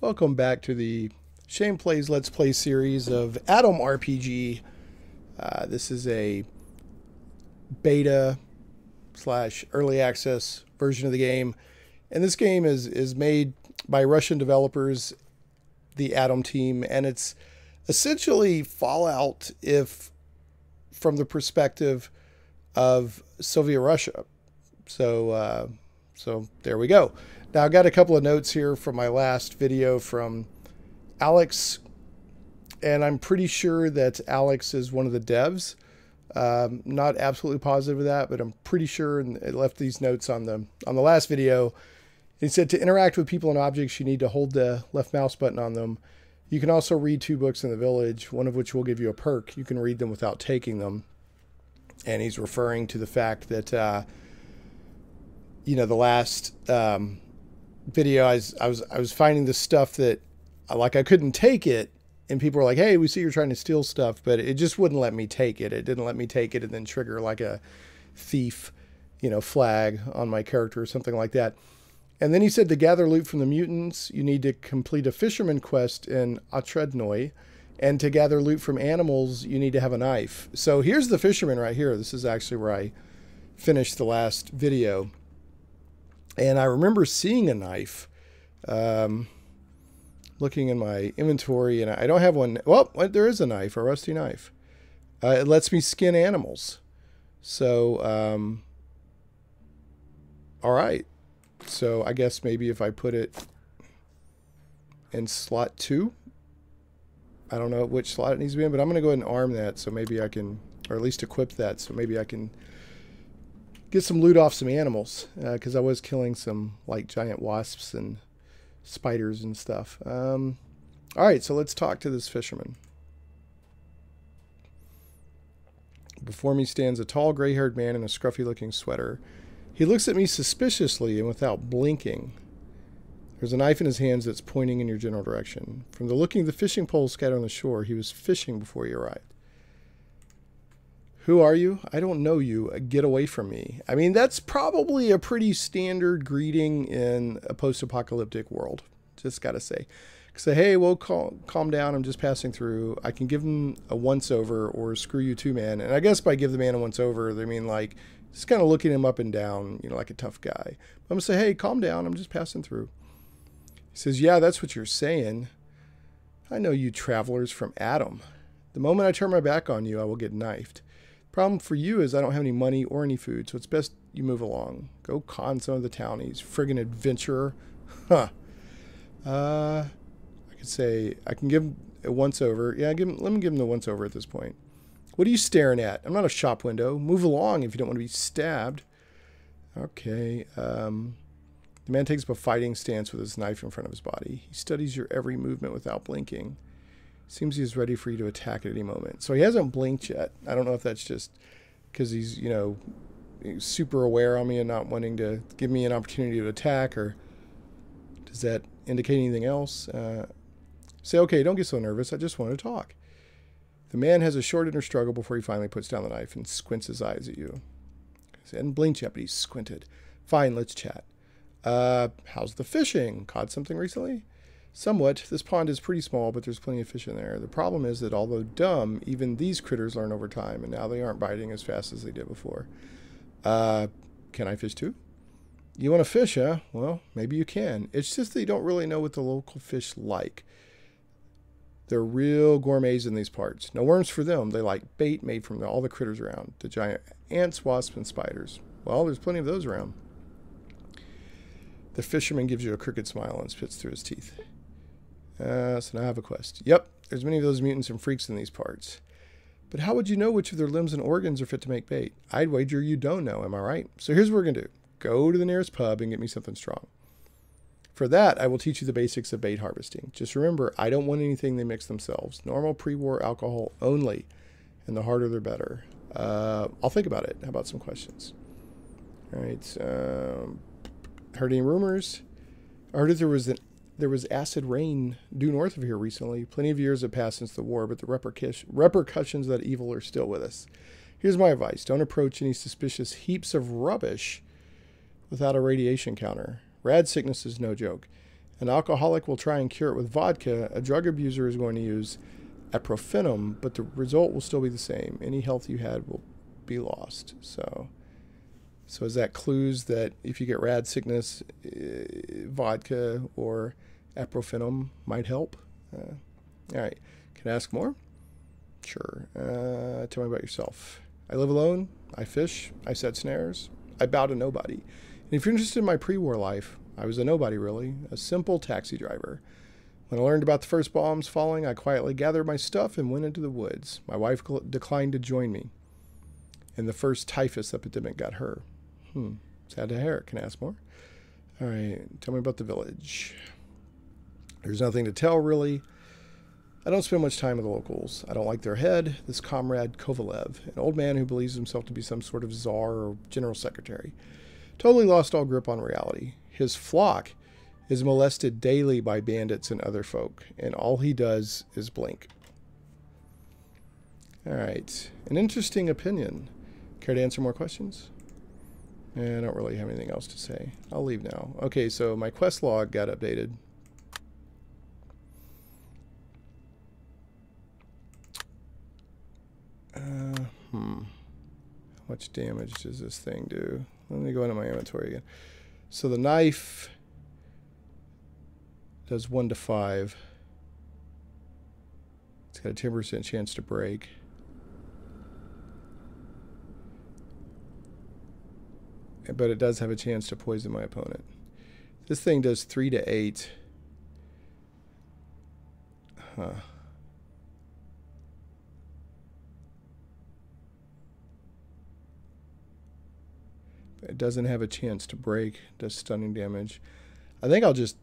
Welcome back to the Shane Plays Let's Play series of Atom RPG. This is a beta / early access version of the game. And this game is made by Russian developers, the Atom team, and it's essentially Fallout if from the perspective of Soviet Russia. So there we go. Now, I got a couple of notes here from my last video from Alex, and I'm pretty sure that Alex is one of the devs. Not absolutely positive of that, but I'm pretty sure, and it left these notes on the last video. He said to interact with people and objects, you need to hold the left mouse button on them. You can also read 2 books in the village, one of which will give you a perk. You can read them without taking them. And he's referring to the fact that, the last video, I was finding this stuff that, like, I couldn't take it, and people were like, hey, we see you're trying to steal stuff, but it just wouldn't let me take it. It didn't let me take it and then trigger like a thief, flag on my character or something like that. And then he said to gather loot from the mutants, you need to complete a fisherman quest in Otradnoye, and to gather loot from animals, you need to have a knife. So here's the fisherman right here. This is actually where I finished the last video. And I remember seeing a knife, looking in my inventory, and I don't have one. Well, there is a knife, a rusty knife. It lets me skin animals. So, all right. So I guess maybe if I put it in slot 2, I don't know which slot it needs to be in, but I'm going to go ahead and arm that so maybe I can, or at least equip that so maybe I can get some loot off some animals, because I was killing some like giant wasps and spiders and stuff. All right, so let's talk to this fisherman. Before me stands a tall gray-haired man in a scruffy-looking sweater. He looks at me suspiciously and without blinking. There's a knife in his hands that's pointing in your general direction. From the looking of the fishing poles scattered on the shore, he was fishing before he arrived. Who are you? I don't know you. Get away from me. I mean, that's probably a pretty standard greeting in a post-apocalyptic world. Just got to say. Say, hey, well, calm down. I'm just passing through. I can give him a once-over or screw you too, man. And I guess by give the man a once-over, they mean like just kind of looking him up and down, like a tough guy. I'm going to say, hey, calm down. I'm just passing through. He says, yeah, that's what you're saying. I know you travelers from Atom. The moment I turn my back on you, I will get knifed. Problem for you is I don't have any money or any food, so it's best you move along. Go con some of the townies. Friggin' adventurer. Huh. I could say, I can give him a once-over. Yeah, let me give him the once-over at this point. What are you staring at? I'm not a shop window. Move along if you don't want to be stabbed. Okay. The man takes up a fighting stance with his knife in front of his body. He studies your every movement without blinking. Seems he's ready for you to attack at any moment. So he hasn't blinked yet. I don't know if that's just because he's, super aware on me and not wanting to give me an opportunity to attack, or does that indicate anything else? Say, okay, don't get so nervous. I just want to talk. The man has a short inner struggle before he finally puts down the knife and squints his eyes at you. He hadn't blinked yet, but he's squinted. Fine, let's chat. How's the fishing? Caught something recently? Somewhat. This pond is pretty small, but there's plenty of fish in there. The problem is that although dumb, even these critters learn over time, and now they aren't biting as fast as they did before. Can I fish too? You want to fish, huh? Well, maybe you can. It's just that you don't really know what the local fish like. They're real gourmets in these parts. No worms for them. They like bait made from all the critters around. The giant ants, wasps, and spiders. Well, there's plenty of those around. The fisherman gives you a crooked smile and spits through his teeth. So now I have a quest. Yep, there's many of those mutants and freaks in these parts. But how would you know which of their limbs and organs are fit to make bait? I'd wager you don't know, am I right? So here's what we're going to do. Go to the nearest pub and get me something strong. For that, I will teach you the basics of bait harvesting. Just remember, I don't want anything they mix themselves. Normal pre-war alcohol only. And the harder, the better. I'll think about it. How about some questions? All right. Heard any rumors? I heard that there was acid rain due north of here recently. Plenty of years have passed since the war, but the repercussions of that evil are still with us. Here's my advice. Don't approach any suspicious heaps of rubbish without a radiation counter. Rad sickness is no joke. An alcoholic will try and cure it with vodka. A drug abuser is going to use ibuprofen, but the result will still be the same. Any health you had will be lost. So is that clues that if you get rad sickness, vodka or ibuprofen might help? All right. Can I ask more? Sure. Tell me about yourself. I live alone. I fish. I set snares. I bow to nobody. And if you're interested in my pre-war life, I was a nobody, really. A simple taxi driver. When I learned about the first bombs falling, I quietly gathered my stuff and went into the woods. My wife declined to join me. And the first typhus epidemic got her. Sad to hear. Can I ask more? All right. Tell me about the village. There's nothing to tell, really. I don't spend much time with the locals. I don't like their head, this Comrade Kovalev, an old man who believes himself to be some sort of czar or general secretary. Totally lost all grip on reality. His flock is molested daily by bandits and other folk, and all he does is blink. All right. An interesting opinion. Care to answer more questions? I don't really have anything else to say. I'll leave now. Okay, so my quest log got updated. How much damage does this thing do? Let me go into my inventory again. So the knife does 1 to 5. It's got a 10% chance to break. But it does have a chance to poison my opponent. This thing does 3 to 8. It doesn't have a chance to break. Does stunning damage. I think I'll just...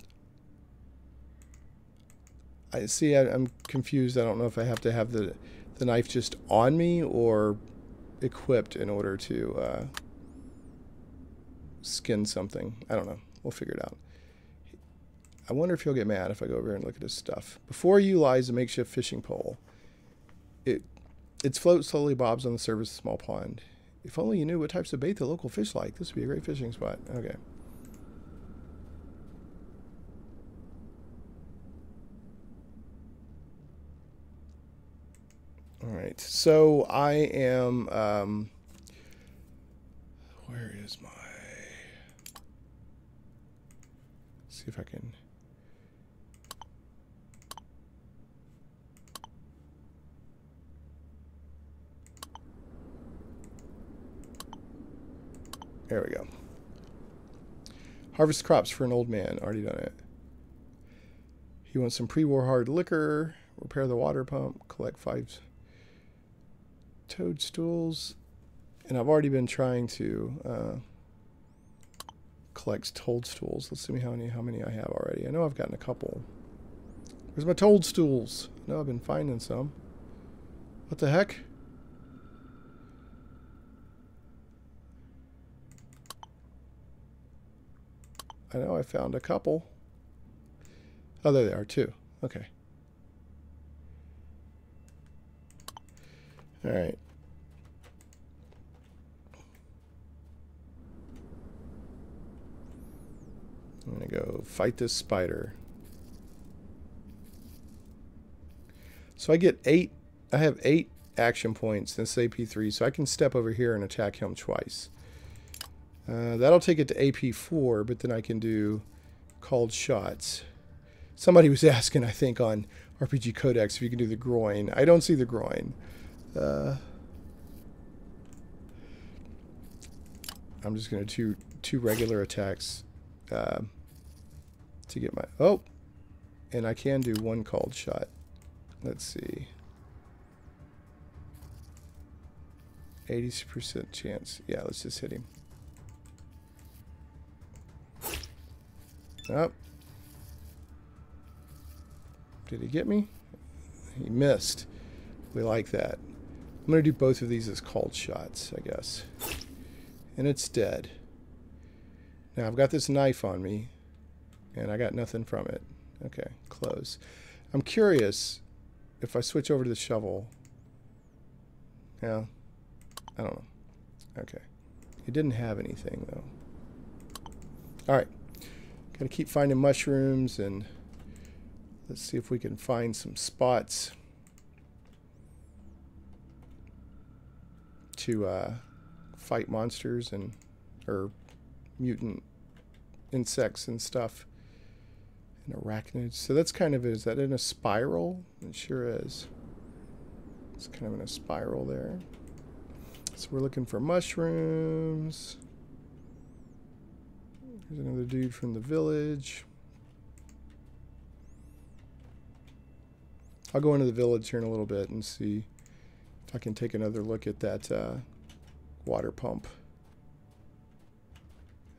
I'm confused. I don't know if I have to have the knife just on me or equipped in order to skin something. I don't know. We'll figure it out. I wonder if he'll get mad if I go over here and look at his stuff. Before you lies a makeshift fishing pole. Its float slowly bobs on the surface of a small pond. If only you knew what types of bait the local fish like. This would be a great fishing spot. Okay. All right. So I am... where is my... Let's see if I can... There we go. Harvest crops for an old man. Already done it. He wants some pre-war hard liquor. Repair the water pump. Collect 5 toadstools. And I've already been trying to collect toadstools. Let's see how many I have already. I know I've gotten a couple. Where's my toadstools? I know I've been finding some. What the heck? I know I found a couple. Oh, there they are, 2. Okay. All right. I'm going to go fight this spider. So I get 8. I have 8 action points in this AP3, so I can step over here and attack him twice. That'll take it to AP4, but then I can do called shots. Somebody was asking, I think, on RPG Codex if you can do the groin. I don't see the groin. I'm just going to do 2 regular attacks to get my... Oh! And I can do 1 called shot. Let's see. 80% chance. Yeah, let's just hit him. Oh. Did he get me? He missed. We like that. I'm going to do both of these as called shots, I guess. And it's dead. Now I've got this knife on me, and I got nothing from it. Okay, close. I'm curious if I switch over to the shovel. Yeah, I don't know. Okay. It didn't have anything, though. All right. Gotta keep finding mushrooms, and let's see if we can find some spots to fight monsters or mutant insects and stuff. And arachnids. So that's kind of, is that in a spiral? It sure is. It's kind of in a spiral there. So we're looking for mushrooms. There's another dude from the village. I'll go into the village here in a little bit and see if I can take another look at that water pump.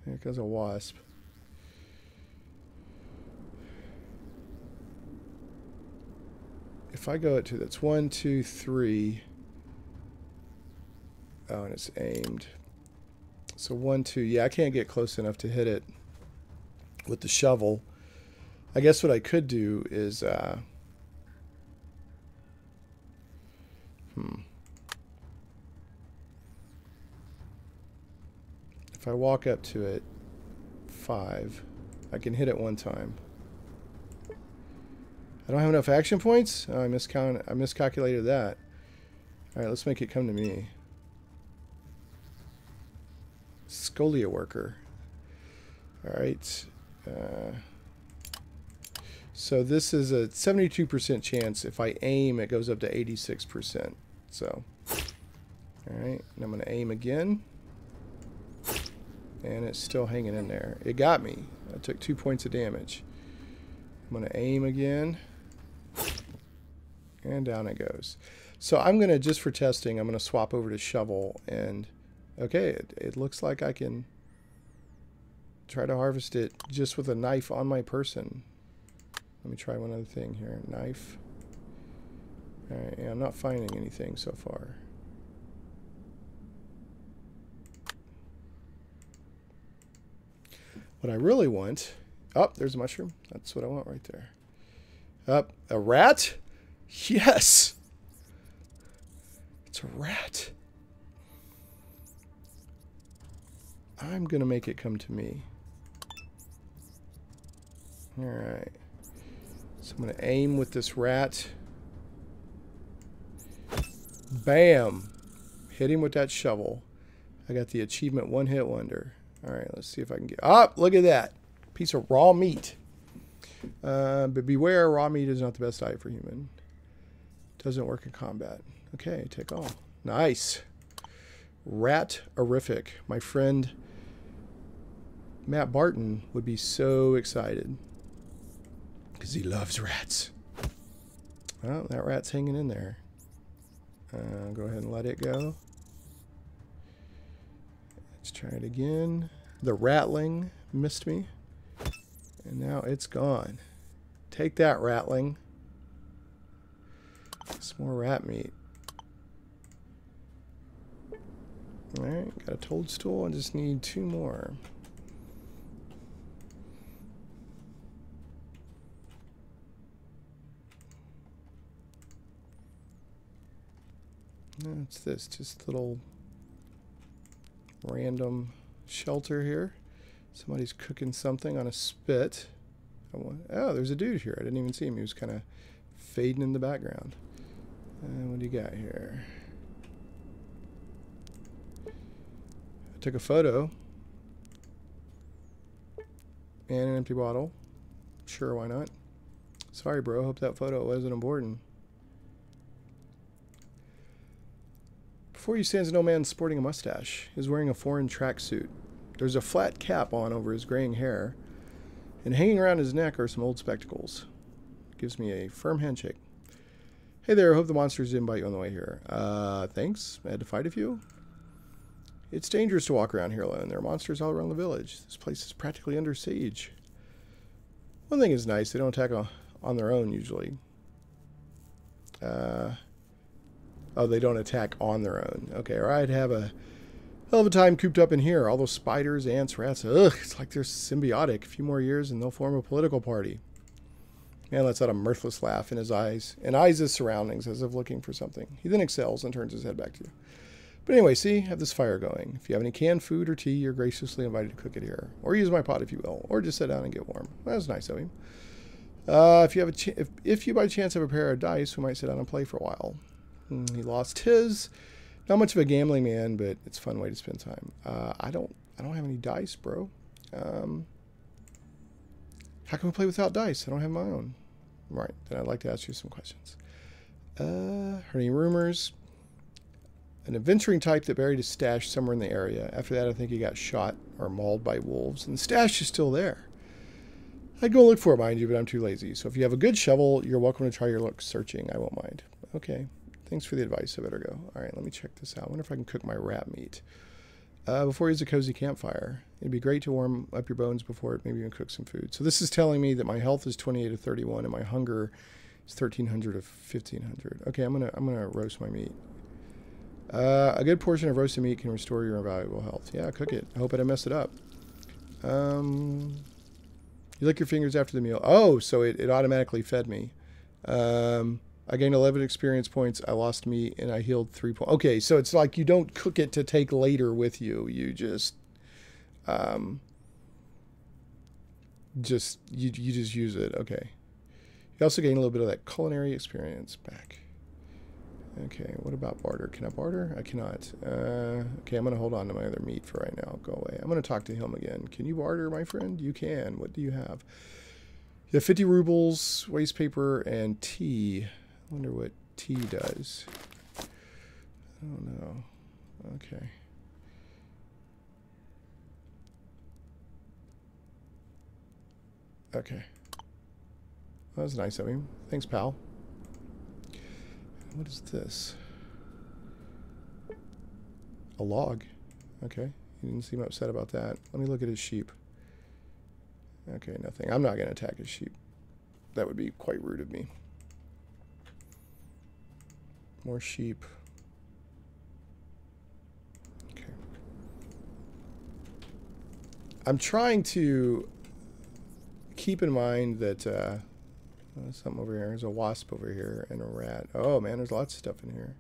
There goes a wasp. If I go to, that's 1, 2, 3. Oh, and it's aimed. So 1, 2. Yeah, I can't get close enough to hit it with the shovel. I guess what I could do is if I walk up to it 5, I can hit it 1 time. I don't have enough action points? Oh, I miscalculated that. Alright, let's make it come to me. Scolia worker. Alright. So this is a 72% chance. If I aim, it goes up to 86%. So, alright. And I'm going to aim again. And it's still hanging in there. It got me. I took 2 points of damage. I'm going to aim again. And down it goes. So I'm going to, just for testing, I'm going to swap over to shovel. And, okay, it looks like I can try to harvest it just with a knife on my person. Let me try one other thing here. Knife. Alright, yeah, I'm not finding anything so far. What I really want... Oh, there's a mushroom. That's what I want right there. A rat? Yes! It's a rat. I'm going to make it come to me. Alright. So I'm going to aim with this rat. Bam! Hit him with that shovel. I got the achievement 1-hit wonder. Alright, let's see if I can get... Oh, look at that! Piece of raw meat. But beware, raw meat is not the best diet for human. Doesn't work in combat. Okay, take all. Nice. Rat-orific. My friend Matt Barton would be so excited. Because he loves rats. Well, that rat's hanging in there. Go ahead and let it go. Let's try it again. The rattling missed me. And now it's gone. Take that, rattling. Some more rat meat. Alright, got a toadstool. I just need 2 more. What's this? Just a little random shelter here. Somebody's cooking something on a spit. Oh, there's a dude here. I didn't even see him. He was kind of fading in the background. What do you got here? I took a photo. And an empty bottle. Sure, why not? Sorry, bro. Hope that photo wasn't important. Before you stands an old man sporting a mustache. He's wearing a foreign tracksuit. There's a flat cap on over his graying hair, and hanging around his neck are some old spectacles. Gives me a firm handshake. Hey there, hope the monsters didn't bite you on the way here. Thanks. I had to fight a few. It's dangerous to walk around here alone. There are monsters all around the village. This place is practically under siege. One thing is nice, they don't attack on their own usually. Oh, they don't attack on their own. Okay, or I'd have a hell of a time cooped up in here. All those spiders, ants, rats. Ugh, it's like they're symbiotic. A few more years and they'll form a political party. Man lets out a mirthless laugh in his eyes and eyes his surroundings as if looking for something. He then exhales and turns his head back to you. But anyway, see, have this fire going. If you have any canned food or tea, you're graciously invited to cook it here. Or use my pot if you will. Or just sit down and get warm. That was nice of him. If you by chance have a pair of dice, we might sit down and play for a while. He lost his. Not much of a gambling man, but it's a fun way to spend time. I don't have any dice, bro. How can we play without dice? I don't have my own. Right, then I'd like to ask you some questions. Heard any rumors? An adventuring type that buried his stash somewhere in the area. After that, I think he got shot or mauled by wolves. And the stash is still there. I'd go look for it, mind you, but I'm too lazy. So if you have a good shovel, you're welcome to try your luck searching. I won't mind. Okay. Thanks for the advice. I better go. All right, let me check this out. I wonder if I can cook my rat meat. Before you use a cozy campfire. It'd be great to warm up your bones before it. Maybe even cook some food. So this is telling me that my health is 28 of 31 and my hunger is 1300 of 1500. Okay, I'm gonna roast my meat. A good portion of roasted meat can restore your invaluable health. Yeah, cook it. I hope I didn't mess it up. You lick your fingers after the meal. Oh, so it automatically fed me. I gained 11 experience points. I lost meat and I healed 3 points. Okay, so it's like you don't cook it to take later with you. You just use it. Okay. You also gain a little bit of that culinary experience back. Okay, what about barter? Can I barter? I cannot. Okay, I'm going to hold on to my other meat for right now. Go away. I'm going to talk to him again. Can you barter, my friend? You can. What do you have? You have 50 rubles, waste paper, and tea. I wonder what tea does. I don't know. Okay. Okay. That was nice of him. Thanks, pal. What is this? A log. Okay. He didn't seem upset about that. Let me look at his sheep. Okay, nothing. I'm not going to attack his sheep. That would be quite rude of me. More sheep. Okay. I'm trying to keep in mind that there's something over here. There's a wasp over here and a rat. Oh man, there's lots of stuff in here.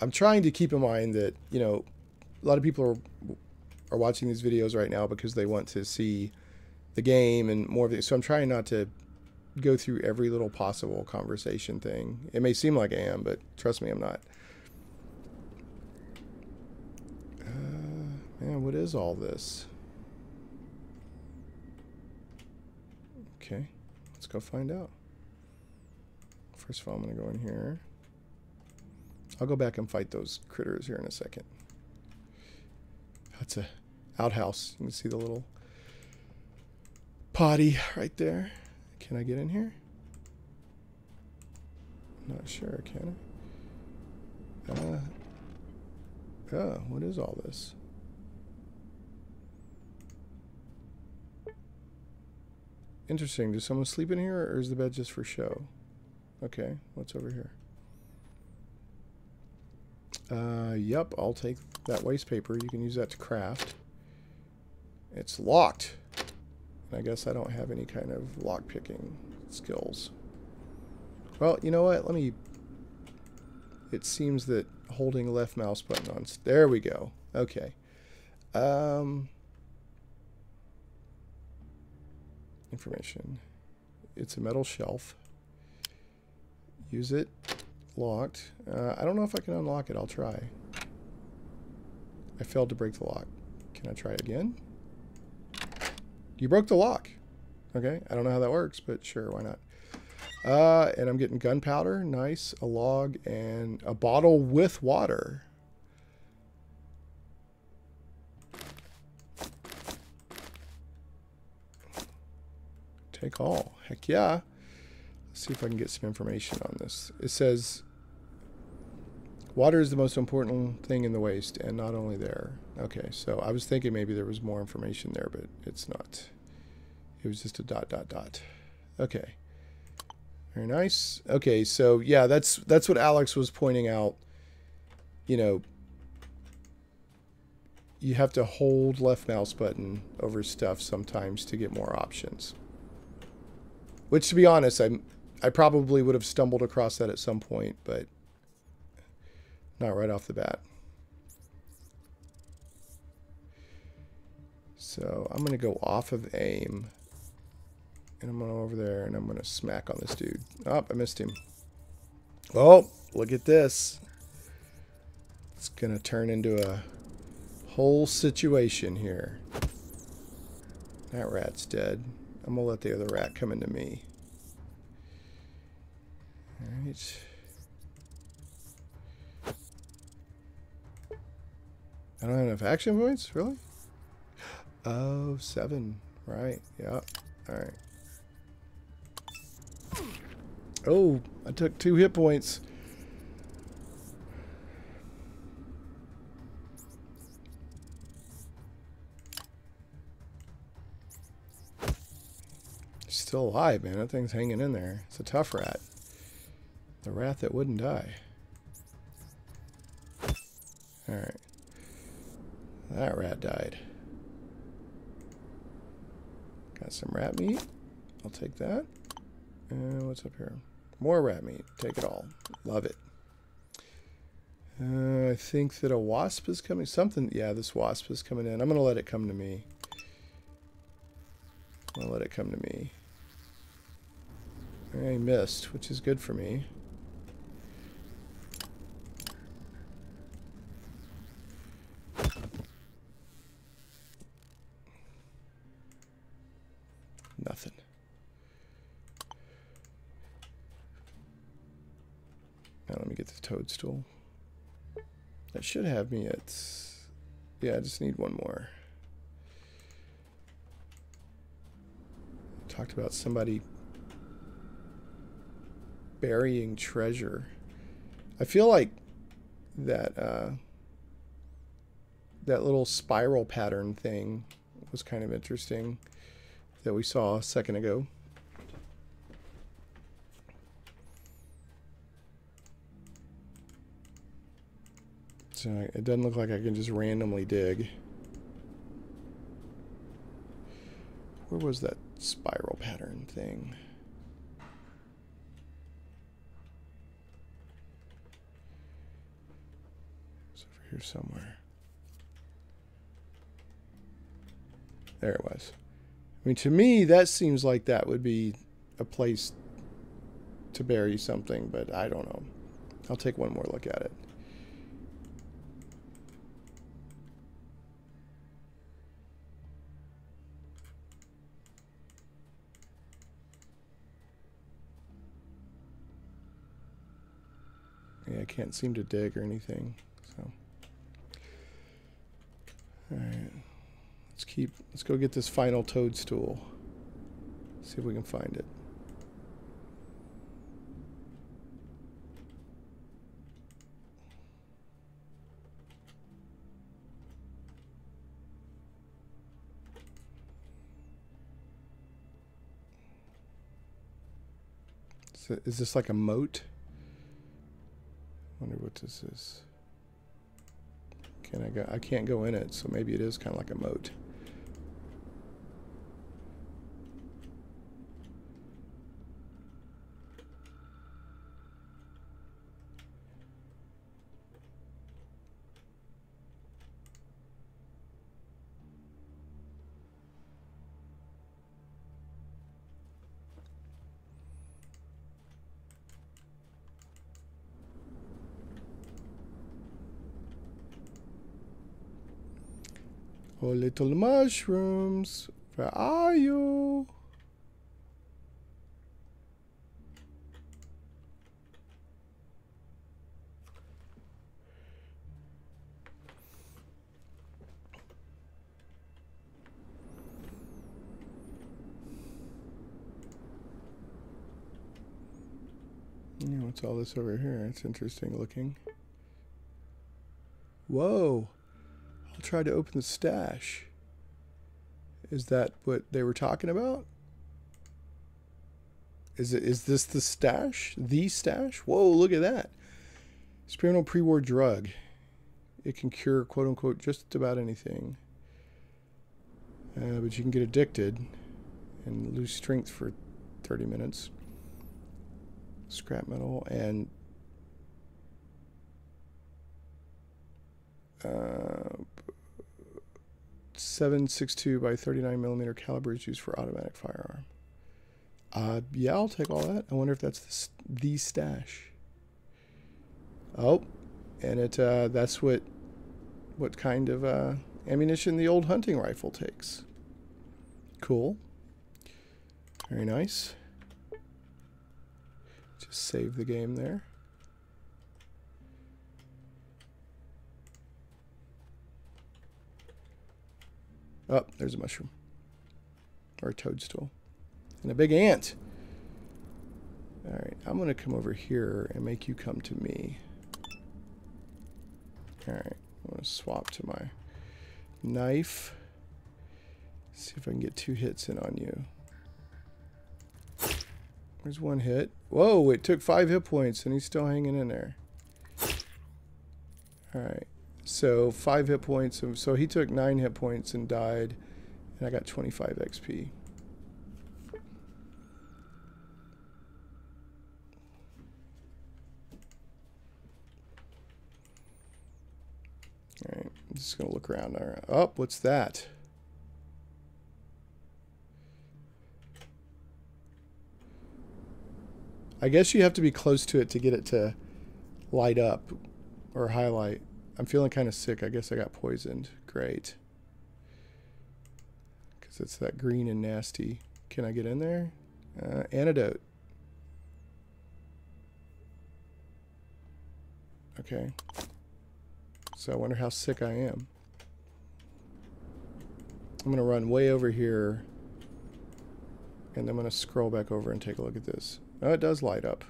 I'm trying to keep in mind that, you know, a lot of people are watching these videos right now because they want to see the game and more of it. So I'm trying not to go through every little possible conversation thing. It may seem like I am, but trust me, I'm not. Man, what is all this? Okay, let's go find out. First of all, I'm going to go in here. I'll go back and fight those critters here in a second. That's a outhouse. You can see the little potty right there. Can I get in here? Not sure, can I? Oh, what is all this? Interesting. Does someone sleep in here, or is the bed just for show? Okay, what's over here? Yep, I'll take that waste paper. You can use that to craft. It's locked. I guess I don't have any kind of lock picking skills. Well, you know what? Let me... It seems that holding left mouse button on... There we go. Okay. Information. It's a metal shelf. Use it. Locked. I don't know if I can unlock it. I'll try. I failed to break the lock. Can I try again? You broke the lock. Okay. I don't know how that works, but sure, why not? And I'm getting gunpowder. Nice. A log and a bottle with water. Take all. Heck yeah. Let's see if I can get some information on this. It says water is the most important thing in the waste, and not only there. Okay, so I was thinking maybe there was more information there, but it's not. It was just a ... Okay. Very nice. Okay, so yeah, that's what Alex was pointing out. You know, you have to hold left mouse button over stuff sometimes to get more options. Which, to be honest, I probably would have stumbled across that at some point, but Not right off the bat. So I'm going to go off of aim. And I'm going over there and I'm going to smack on this dude. Oh, I missed him. Oh, look at this. It's going to turn into a whole situation here. That rat's dead. I'm going to let the other rat come into me. Alright. I don't have enough action points? Really? Oh, 7. Right. Yeah. Alright. Oh, I took 2 hit points. Still alive, man. That thing's hanging in there. It's a tough rat. The rat that wouldn't die. Alright. That rat died. Got some rat meat. I'll take that. And what's up here? More rat meat. Take it all. Love it. I think that a wasp is coming. Something. Yeah, this wasp is coming in. I'm going to let it come to me. I'm going to let it come to me. I missed, which is good for me. Nothing. Now let me get the toadstool. That should have me at... Yeah, I just need one more. Talked about somebody burying treasure. I feel like that that little spiral pattern thing was kind of interesting that we saw a second ago. So it doesn't look like I can just randomly dig. Where was that spiral pattern thing? It's over here somewhere. There it was. I mean, to me, that seems like that would be a place to bury something, but I don't know. I'll take one more look at it. Yeah, I can't seem to dig or anything, so. Alright. Let's go get this final toadstool. See if we can find it. So is this like a moat? Wonder what this is. Can I go? I can't go in it, so maybe it is kind of like a moat. Oh, little mushrooms, where are you? Yeah, what's all this over here? It's interesting looking. Whoa. I'll try to open the stash. Is that what they were talking about? Is this the stash? The stash? Whoa, look at that. Experimental pre-war drug. It can cure, quote unquote, just about anything. But you can get addicted and lose strength for 30 minutes. Scrap metal and 7.62 by 39 millimeter caliber is used for automatic firearm. Yeah, I'll take all that. I wonder if that's the stash. Oh, and it that's what kind of ammunition the old hunting rifle takes. Cool. Very nice. Just save the game there. Oh, there's a mushroom. Or a toadstool. And a big ant. Alright, I'm going to come over here and make you come to me. Alright, I'm going to swap to my knife. See if I can get 2 hits in on you. There's 1 hit. Whoa, it took 5 hit points and he's still hanging in there. Alright, so 5 hit points. So he took 9 hit points and died. And I got 25 XP. Alright, I'm just going to look around. Oh, what's that? I guess you have to be close to it to get it to light up or highlight. I'm feeling kind of sick. I guess I got poisoned. Great. Because it's that green and nasty. Can I get in there? Antidote. Okay. So I wonder how sick I am. I'm going to run way over here. And I'm going to scroll back over and take a look at this. Oh, it does light up.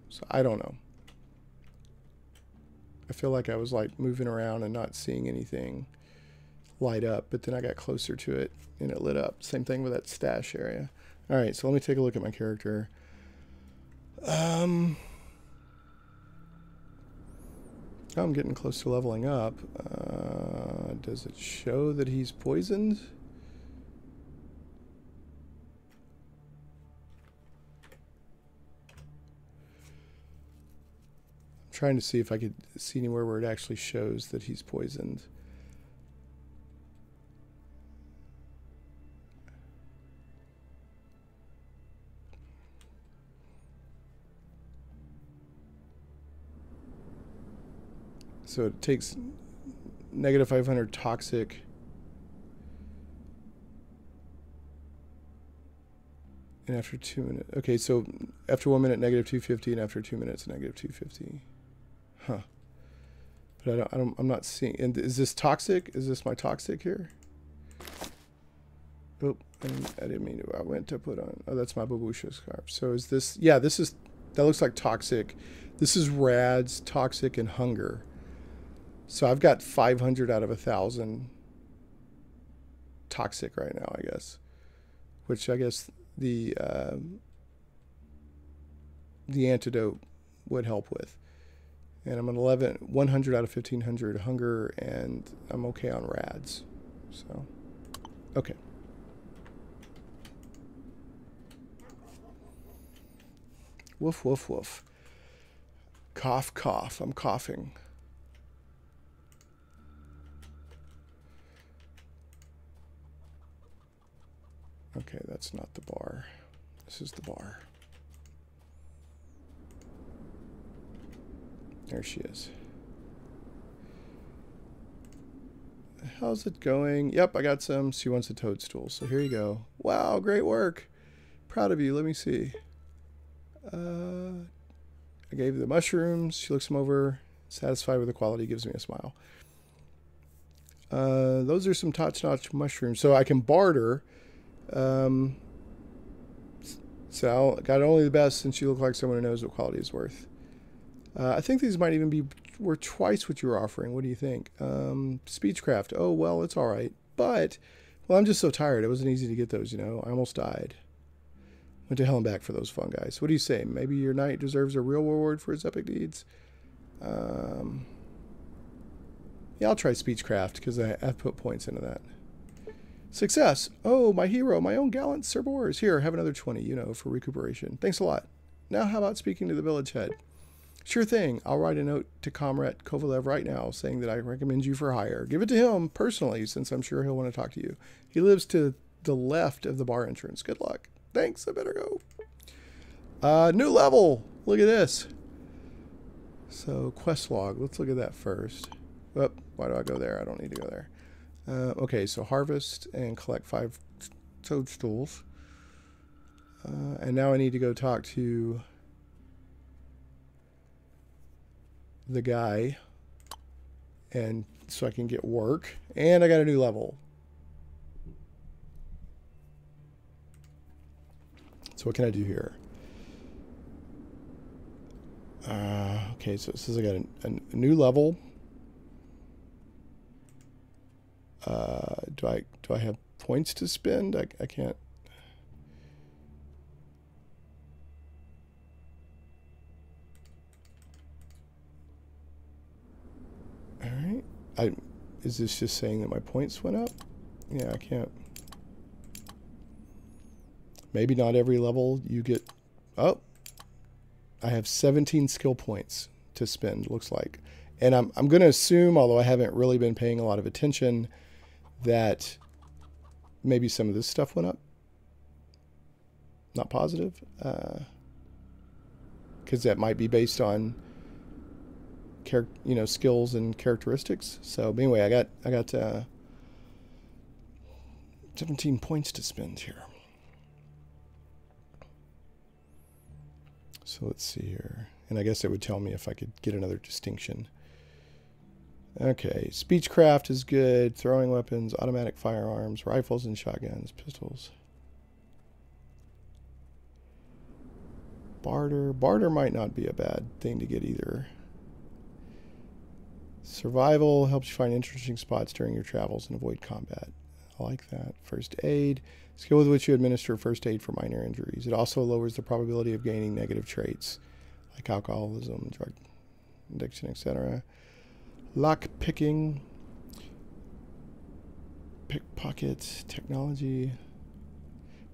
So I don't know. I feel like I was like moving around and not seeing anything light up. But then I got closer to it and it lit up. Same thing with that stash area. All right, so let me take a look at my character. I'm getting close to leveling up. Does it show that he's poisoned? I'm trying to see if I could see anywhere where it actually shows that he's poisoned. So it takes negative 500 toxic. And after 2 minutes. Okay, so after 1 minute, negative 250, and after 2 minutes, negative 250. Huh. But I'm not seeing. And is this toxic? Is this my toxic here? Oh, I didn't mean to. I went to put on. Oh, that's my babusha scarf. So is this? Yeah, this is. That looks like toxic. This is rads, toxic, and hunger. So I've got 500 out of 1,000 toxic right now, I guess. Which I guess the antidote would help with. And I'm at 100 out of 1,500 hunger, and I'm okay on rads. So, okay. Woof, woof, woof. Cough, cough. I'm coughing. Okay, that's not the bar. This is the bar. There she is. How's it going? Yep, I got some. She wants a toadstool, so here you go. Wow, great work. Proud of you. Let me see. I gave her the mushrooms. She looks them over. Satisfied with the quality. Gives me a smile. Those are some top-notch mushrooms. So I can barter. So I got only the best, since you look like someone who knows what quality is worth. I think these might even be worth twice what you were offering. What do you think? Speechcraft. Oh, well, it's all right. But, well, I'm just so tired. It wasn't easy to get those, you know. I almost died. Went to hell and back for those fun guys. What do you say? Maybe your knight deserves a real reward for his epic deeds? Yeah, I'll try Speechcraft, because I've put points into that. Success. Oh, my hero, my own gallant Sir Bors. Here, have another 20, you know, for recuperation. Thanks a lot. Now, how about speaking to the village head? Sure thing. I'll write a note to Comrade Kovalev right now saying that I recommend you for hire. Give it to him personally, since I'm sure he'll want to talk to you. He lives to the left of the bar entrance. Good luck. Thanks. I better go. New level. Look at this. So, quest log. Let's look at that first. Oh, why do I go there? I don't need to go there. Okay, so harvest and collect 5 toadstools. And now I need to go talk to the guy, and so I can get work, and I got a new level. So what can I do here? Okay, so it says I got a new level. Do I have points to spend? I can't. All right. Is this just saying that my points went up? Yeah, I can't. Maybe not every level you get. Oh, I have 17 skill points to spend, looks like. And I'm going to assume, although I haven't really been paying a lot of attention, that maybe some of this stuff went up. Not positive. Because that might be based on skills and characteristics. So anyway, I got 17 points to spend here. So let's see here. And I guess it would tell me if I could get another distinction. Okay, speechcraft is good. Throwing weapons, automatic firearms, rifles and shotguns, pistols. Barter. Barter might not be a bad thing to get either. Survival helps you find interesting spots during your travels and avoid combat. I like that. First aid. Skill with which you administer first aid for minor injuries. It also lowers the probability of gaining negative traits like alcoholism, drug addiction, etc. Lock picking. Pickpocket. Technology.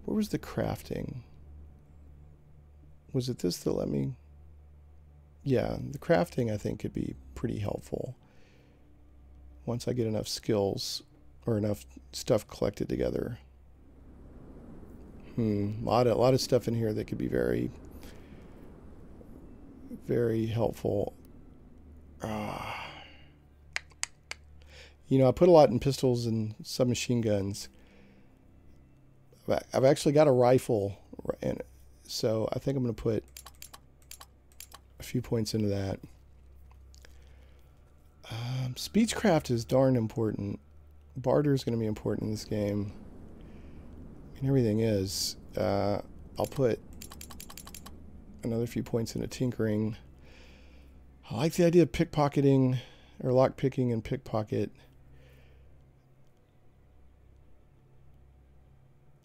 Where was the crafting? Was it this that let me? Yeah, the crafting I think could be pretty helpful once I get enough skills or enough stuff collected together. A lot of stuff in here that could be very, very helpful. You know, I put a lot in pistols and submachine guns. I've actually got a rifle, and so I think I'm going to put a few points into that. Speechcraft is darn important. Barter is going to be important in this game. And everything is. I'll put another few points into tinkering. I like the idea of pickpocketing, or lockpicking and pickpocket.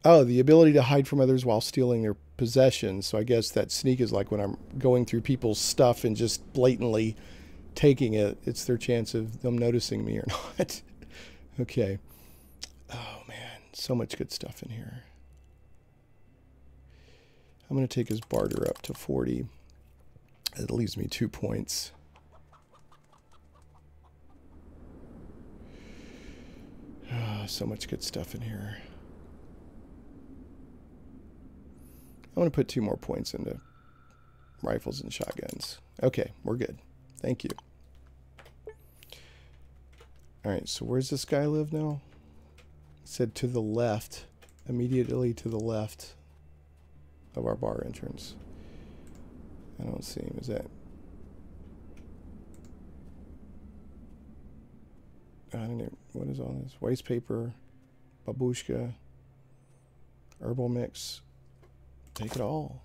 Oh, the ability to hide from others while stealing their possessions. So I guess that sneak is like when I'm going through people's stuff and just blatantly taking it. It's their chance of them noticing me or not. Okay. Oh, man. So much good stuff in here. I'm going to take his barter up to 40. It leaves me 2 points. Oh, so much good stuff in here. I'm going to put 2 more points into rifles and shotguns. Okay, we're good. Thank you. All right, so where's this guy live now? It said to the left, immediately to the left of our bar entrance. I don't see him. Is that? I don't know. What is all this? Waste paper, babushka, herbal mix. Take it all.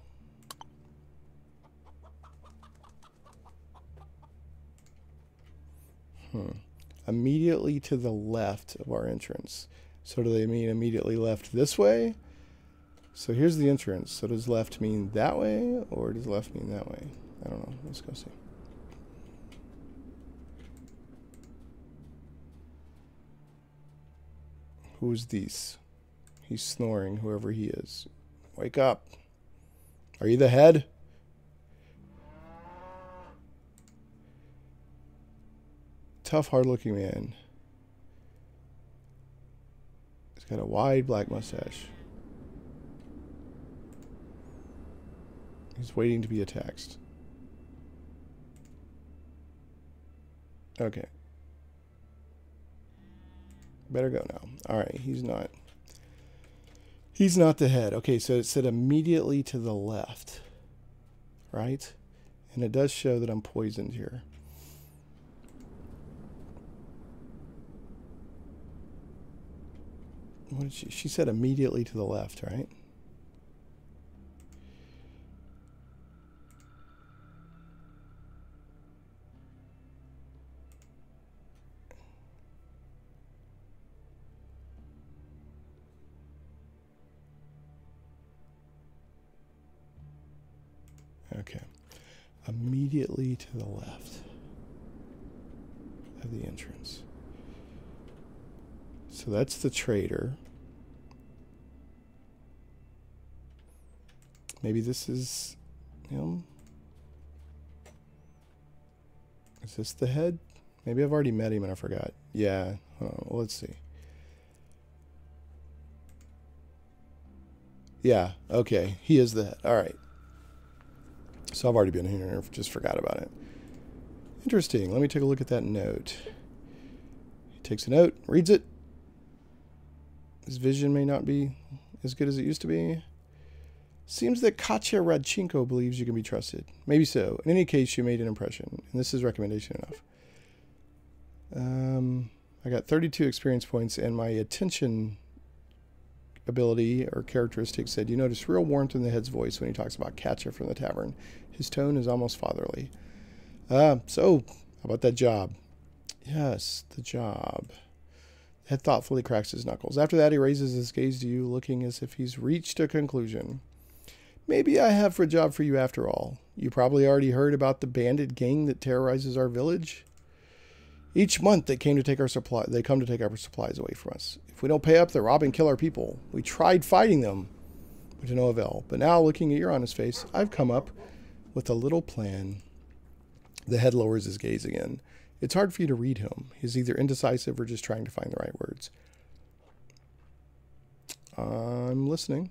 Immediately to the left of our entrance. So do they mean immediately left this way? So here's the entrance. So does left mean that way, or does left mean that way? I don't know. Let's go see. Who's this? He's snoring, whoever he is. Wake up. Are you the head? tough, hard-looking man. He's got a wide black mustache. He's waiting to be attacked. Okay. Better go now. Alright, he's not. He's not the head. Okay, so it said immediately to the left. Right? And it does show that I'm poisoned here. What did she said immediately to the left, right? Okay. Immediately to the left of the entrance. So that's the trader. Maybe this is him. Is this the head? Maybe I've already met him and I forgot. Yeah. Well, let's see. Yeah. Okay. He is the head. All right. So I've already been here and just forgot about it. Interesting. Let me take a look at that note. He takes a note, reads it. His vision may not be as good as it used to be. Seems that Katya Radchenko believes you can be trusted. Maybe so. In any case, you made an impression. And this is recommendation enough. I got 32 experience points and my attention ability or characteristic said, you notice real warmth in the head's voice when he talks about Katya from the tavern. His tone is almost fatherly. So, how about that job? Yes, the job. The head thoughtfully cracks his knuckles. After that, he raises his gaze to you, looking as if he's reached a conclusion. Maybe I have a job for you after all. You probably already heard about the bandit gang that terrorizes our village. Each month they come to take our supplies away from us. If we don't pay up, they rob and kill our people. We tried fighting them, but to no avail. But now, looking at your honest face, I've come up with a little plan. The head lowers his gaze again. It's hard for you to read him. He's either indecisive or just trying to find the right words. I'm listening.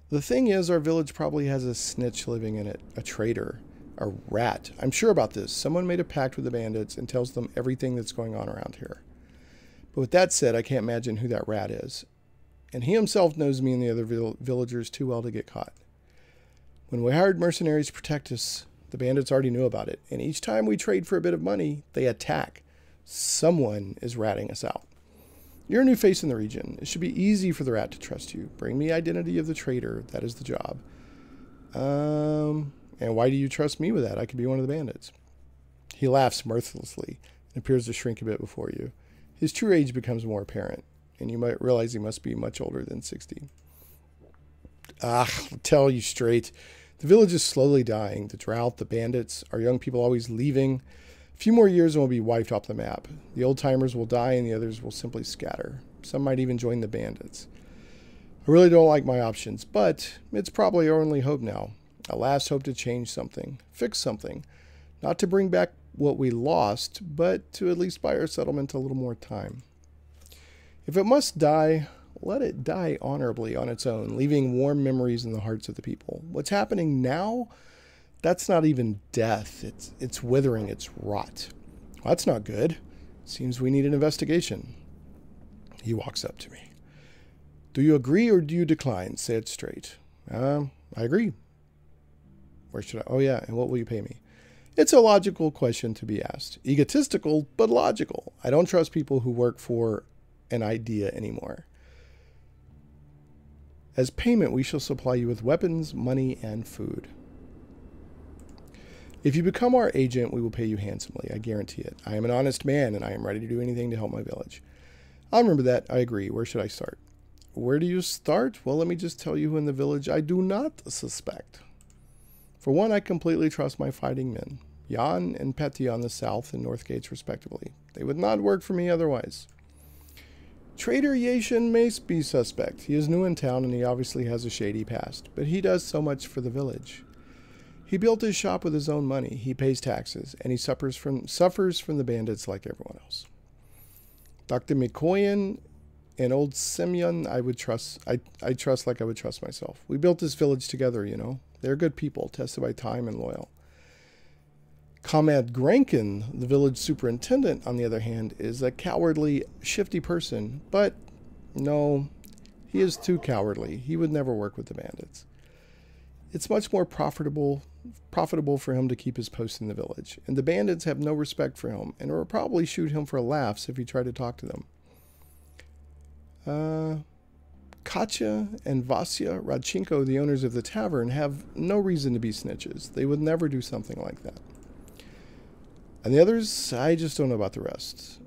The thing is, our village probably has a snitch living in it, a traitor. A rat. I'm sure about this. Someone made a pact with the bandits and tells them everything that's going on around here. But with that said, I can't imagine who that rat is. And he himself knows me and the other villagers too well to get caught. When we hired mercenaries to protect us, the bandits already knew about it. And each time we trade for a bit of money, they attack. Someone is ratting us out. You're a new face in the region. It should be easy for the rat to trust you. Bring me identity of the traitor. That is the job. And why do you trust me with that? I could be one of the bandits. He laughs mirthlessly and appears to shrink a bit before you. His true age becomes more apparent, and you might realize he must be much older than 60. I'll tell you straight. The village is slowly dying. The drought, the bandits, our young people always leaving. A few more years and we'll be wiped off the map. The old-timers will die and the others will simply scatter. Some might even join the bandits. I really don't like my options, but it's probably our only hope now. A last hope to change something, fix something. Not to bring back what we lost, but to at least buy our settlement a little more time. If it must die, let it die honorably on its own, leaving warm memories in the hearts of the people. What's happening now, that's not even death. It's withering, it's rot. Well, that's not good. Seems we need an investigation. He walks up to me. Do you agree or do you decline? Say it straight. I agree. Where should I? Oh, yeah. And what will you pay me? It's a logical question to be asked. Egotistical, but logical. I don't trust people who work for an idea anymore. As payment, we shall supply you with weapons, money, and food. If you become our agent, we will pay you handsomely. I guarantee it. I am an honest man, and I am ready to do anything to help my village. I'll remember that. I agree. Where should I start? Where do you start? Well, let me just tell you who in the village I do not suspect. For one, I completely trust my fighting men, Jan and Petty on the south and north gates respectively. They would not work for me otherwise. Trader Yashin may be suspect. He is new in town and he obviously has a shady past, but he does so much for the village. He built his shop with his own money. He pays taxes, and he suffers from the bandits like everyone else. Dr. Mikoyan and old Semyon, I trust like I would trust myself. We built this village together, you know. They're good people, tested by time and loyal. Comrade Grankin, the village superintendent, on the other hand, is a cowardly, shifty person, but no, he is too cowardly. He would never work with the bandits. It's much more profitable for him to keep his post in the village, and the bandits have no respect for him and will probably shoot him for laughs if he tried to talk to them. Katya and Vasya Radchenko, the owners of the tavern, have no reason to be snitches. They would never do something like that. And the others, I just don't know about the rest.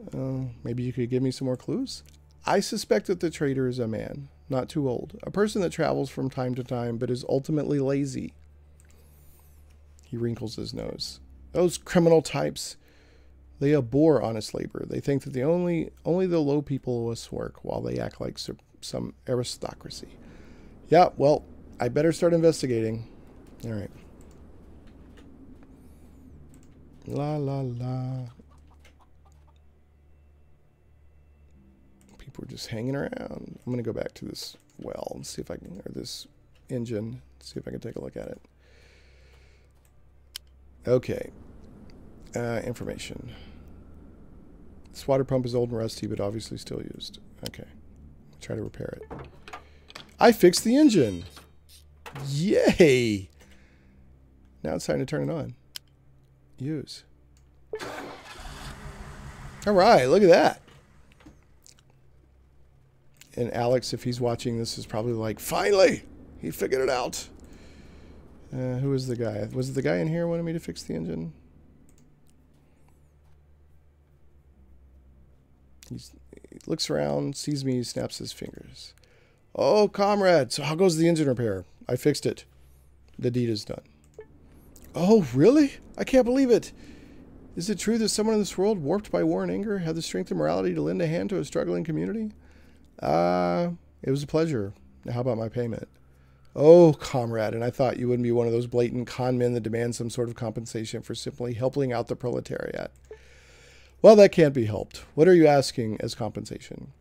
Maybe you could give me some more clues? I suspect that the traitor is a man, not too old. A person that travels from time to time, but is ultimately lazy. He wrinkles his nose. Those criminal types, they abhor honest labor. They think that only the low people must work, while they act like some aristocracy. Yeah, well, I better start investigating. All right. La la la. People are just hanging around. I'm gonna go back to this well and see if I can, or this engine, see if I can take a look at it. Okay. Information. This water pump is old and rusty, but obviously still used. Okay. I'll try to repair it. I fixed the engine. Yay! Now it's time to turn it on. Use. All right, look at that. And Alex, if he's watching this, is probably like, finally, he figured it out. Who was the guy? Was it the guy in here who wanted me to fix the engine? He looks around, sees me, snaps his fingers. Oh, comrade, so how goes the engine repair? I fixed it. The deed is done. Oh, really? I can't believe it. Is it true that someone in this world, warped by war and anger, had the strength and morality to lend a hand to a struggling community? It was a pleasure. Now, how about my payment? Oh, comrade, and I thought you wouldn't be one of those blatant con men that demand some sort of compensation for simply helping out the proletariat. Well, that can't be helped. What are you asking as compensation?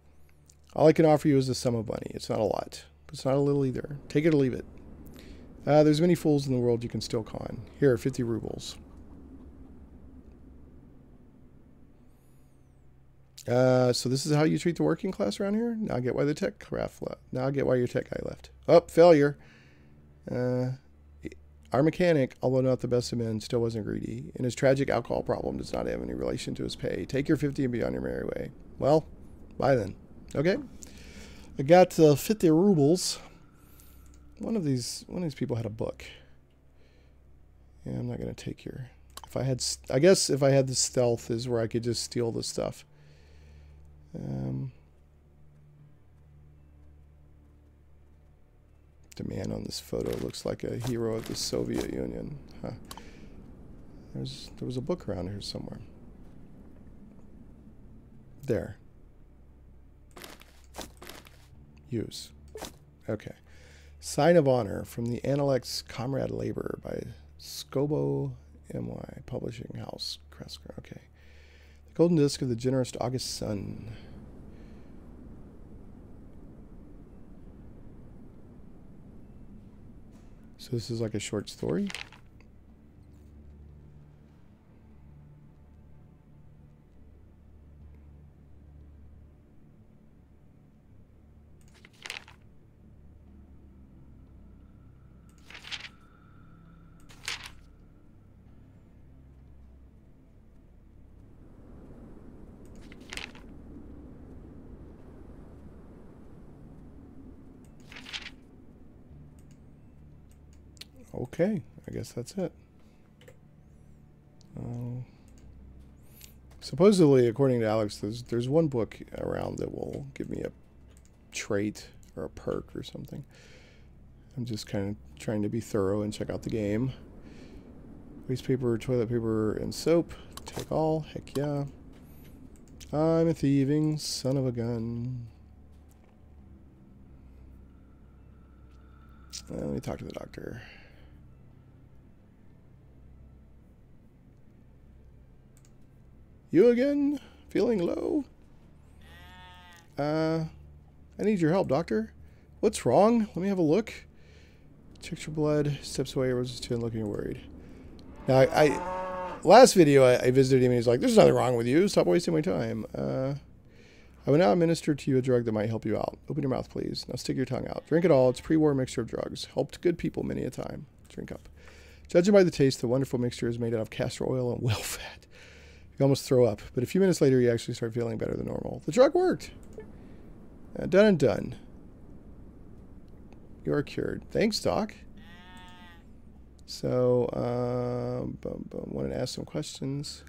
All I can offer you is a sum of money. It's not a lot, but it's not a little either. Take it or leave it. There's many fools in the world you can still con. Here, 50 rubles. So this is how you treat the working class around here? Now I get why the tech craft left. Now I get why your tech guy left. Oh, failure. Our mechanic, although not the best of men, still wasn't greedy, and his tragic alcohol problem does not have any relation to his pay. Take your 50 and be on your merry way. Well, bye then. Okay. I got 50 rubles. One of these people had a book. Yeah, I'm not gonna take your. I guess if I had the stealth is where I could just steal the stuff. The man on this photo looks like a hero of the Soviet Union. Huh. There was a book around here somewhere. There. Use. Okay. Sign of Honor from the Analect's Comrade Labor by Scobo M.Y. Publishing House. Kresker. Okay. The Golden Disc of the Generous August Sun. So this is like a short story? Okay, I guess that's it. Supposedly, according to Alex, there's one book around that will give me a trait or a perk or something. I'm just kind of trying to be thorough and check out the game. Waste paper, toilet paper, and soap. Take all. Heck yeah. I'm a thieving son of a gun. Let me talk to the doctor. You again? Feeling low? I need your help, doctor. What's wrong? Let me have a look. Checks your blood. Steps away. Roses to and looking worried. Now, last video, I visited him and he's like, there's nothing wrong with you. Stop wasting my time. I will now administer to you a drug that might help you out. Open your mouth, please. Now stick your tongue out. Drink it all. It's a pre-war mixture of drugs. Helped good people many a time. Drink up. Judging by the taste, the wonderful mixture is made out of castor oil and whale fat. You almost throw up. But a few minutes later, you actually start feeling better than normal. The drug worked. Done and done. You are cured. Thanks, Doc. So, wanted to ask some questions.